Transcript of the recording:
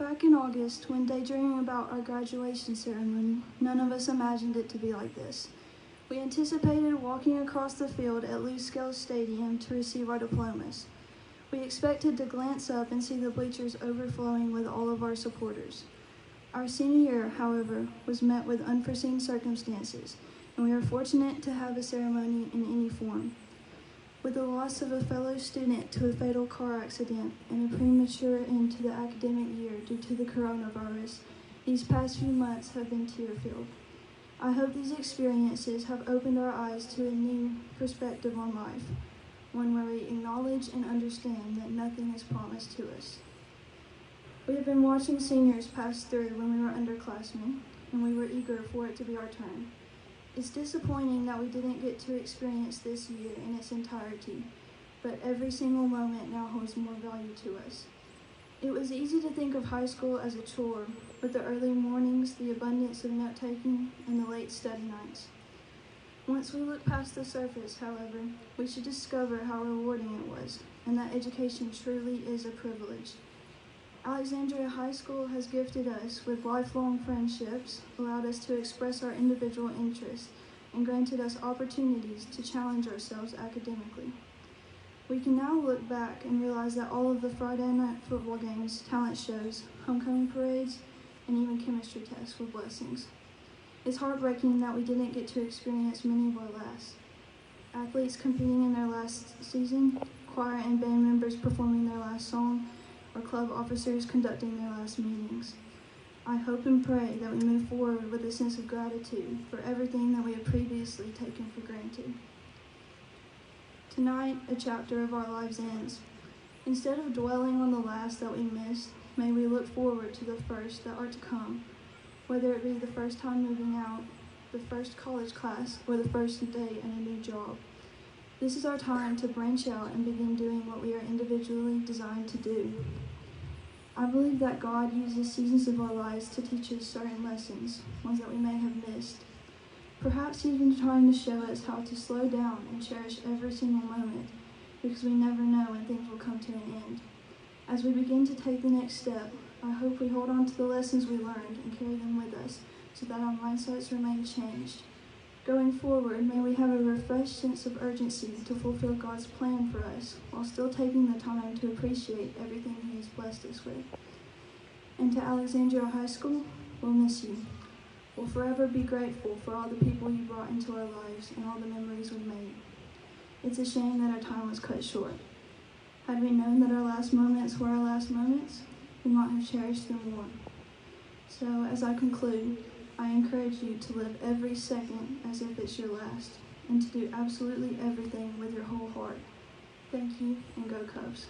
Back in August, when daydreaming about our graduation ceremony, none of us imagined it to be like this. We anticipated walking across the field at Lucasville Stadium to receive our diplomas. We expected to glance up and see the bleachers overflowing with all of our supporters. Our senior year, however, was met with unforeseen circumstances, and we were fortunate to have a ceremony in any form. With the loss of a fellow student to a fatal car accident and a premature end to the academic year due to the coronavirus, these past few months have been tear-filled. I hope these experiences have opened our eyes to a new perspective on life, one where we acknowledge and understand that nothing is promised to us. We have been watching seniors pass through when we were underclassmen, and we were eager for it to be our turn. It's disappointing that we didn't get to experience this year in its entirety, but every single moment now holds more value to us. It was easy to think of high school as a chore, with the early mornings, the abundance of note-taking, and the late study nights. Once we look past the surface, however, we should discover how rewarding it was, and that education truly is a privilege. Alexandria High School has gifted us with lifelong friendships, allowed us to express our individual interests, and granted us opportunities to challenge ourselves academically. We can now look back and realize that all of the Friday night football games, talent shows, homecoming parades, and even chemistry tests were blessings. It's heartbreaking that we didn't get to experience many of our last. Athletes competing in their last season, choir and band members performing their last song, or club officers conducting their last meetings. I hope and pray that we move forward with a sense of gratitude for everything that we have previously taken for granted. Tonight, a chapter of our lives ends. Instead of dwelling on the last that we missed, may we look forward to the first that are to come, whether it be the first time moving out, the first college class, or the first day in a new job. This is our time to branch out and begin doing what we are individually designed to do. I believe that God uses seasons of our lives to teach us certain lessons, ones that we may have missed. Perhaps even trying to show us how to slow down and cherish every single moment, because we never know when things will come to an end. As we begin to take the next step, I hope we hold on to the lessons we learned and carry them with us so that our mindsets remain changed. Going forward, may we have a refreshed sense of urgency to fulfill God's plan for us while still taking the time to appreciate everything He has blessed us with. And to Alexandria High School, we'll miss you. We'll forever be grateful for all the people you brought into our lives and all the memories we made. It's a shame that our time was cut short. Had we known that our last moments were our last moments, we might have cherished them more. So, as I conclude, I encourage you to live every second as if it's your last, and to do absolutely everything with your whole heart. Thank you, and go Cubs.